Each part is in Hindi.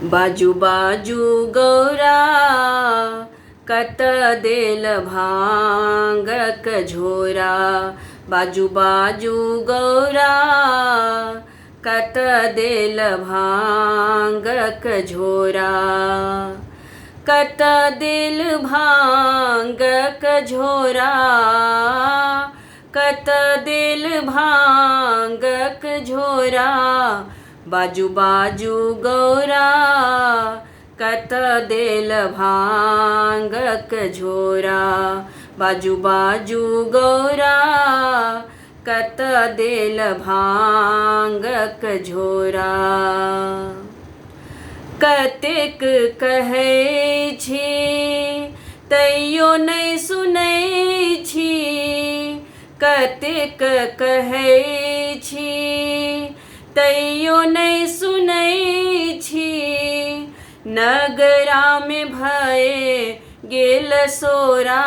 बाजू बाजू गौरा कत देल भांगक झोरा। बाजू बाजू गौरा कत देल भांगक झोरा। कत दिल भांगक झोरा। कत दिल भांगक झोरा। बाजू बाजू गौरा कत दिल भांगक झोरा। बाजू बाजू गौरा कत दिल भांगक झोरा। कतेक कहै छी तैयो नहि सुनै छी। कतेक कहै छी तैयो नहि सुनै छी। नगरा में भए गेल सोरा।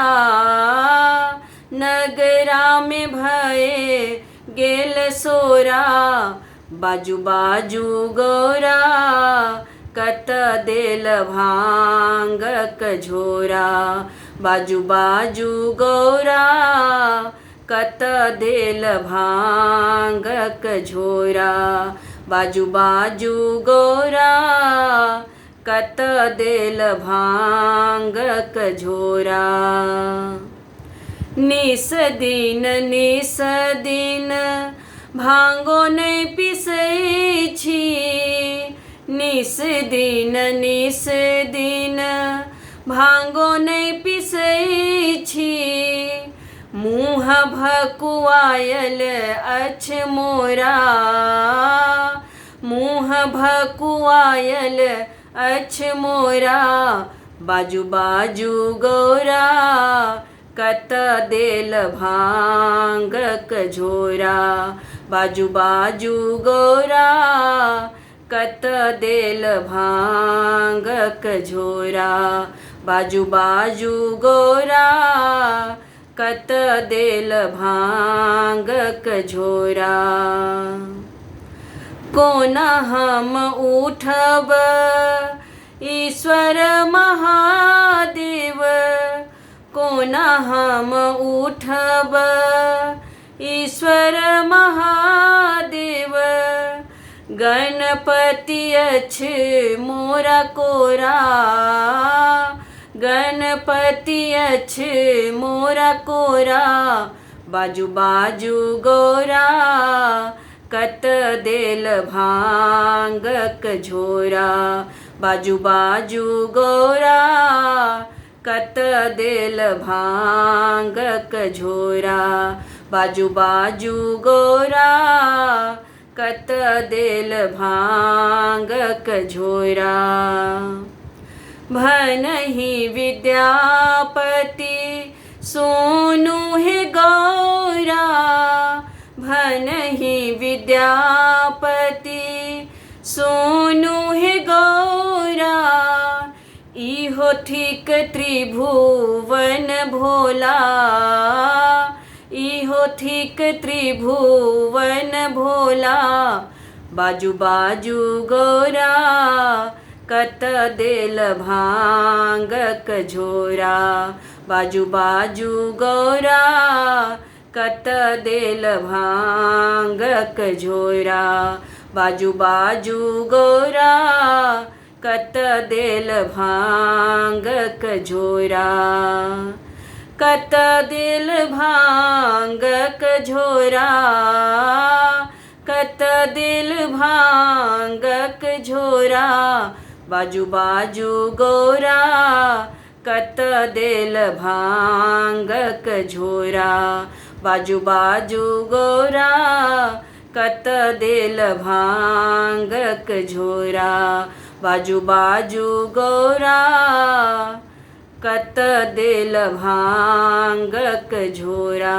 नगरा में भए गेल सोरा। बाजू बाजू गौरा कत देल भांगक झोरा। बाजू बाजू गौरा कत देल भांगक झोरा। बाजू बाजू गौरा कत देल भांगक झोरा। निस दिन भांगो नहीं पिसै छी। निस दिन भांगो नहीं पिसै छी। मुँह भकुआयल अछि मोरा। मुँह भकुआयल अछि मोरा। बाजू बाजू गौरा कत देल भांगक झोरा। बाजू बाजू गौरा कत देल भांगक झोरा। बाजू बाजू गौरा कत देल भांगक झोरा। कोना हम उठब ईश्वर महादेव। कोना हम उठब ईश्वर महादेव। गणपति अछि मोरा कोरा। गणपति अछि मोरा कोरा। बाजू बाजू गौरा कत देल भांगक झोरा। बाजू बाजू गौरा कत देल भांगक झोरा। बाजू बाजू गौरा कत देल भांगक झोरा। भनहि विद्यापति सोनू हे गौरा। भनहि विद्यापति सोनू हे गौरा। इहो ठीक त्रिभुवन भोला। इहो ठीक त्रिभुवन भोला। बाजू बाजू गौरा कत देल भांगक झोरा। बाजू बाजू गौरा कत देल भांगक झोरा। बाजू बाजू गौरा कत देल भांगक झोरा। कत देल भांगक झोरा। कत देल भांगक झोरा। बाजू बाजू गौरा कत देल भांगक झोरा। बाजू बाजू गौरा कत देल भांगक झोरा। बाजू बाजू गौरा कत देल भांगक झोरा।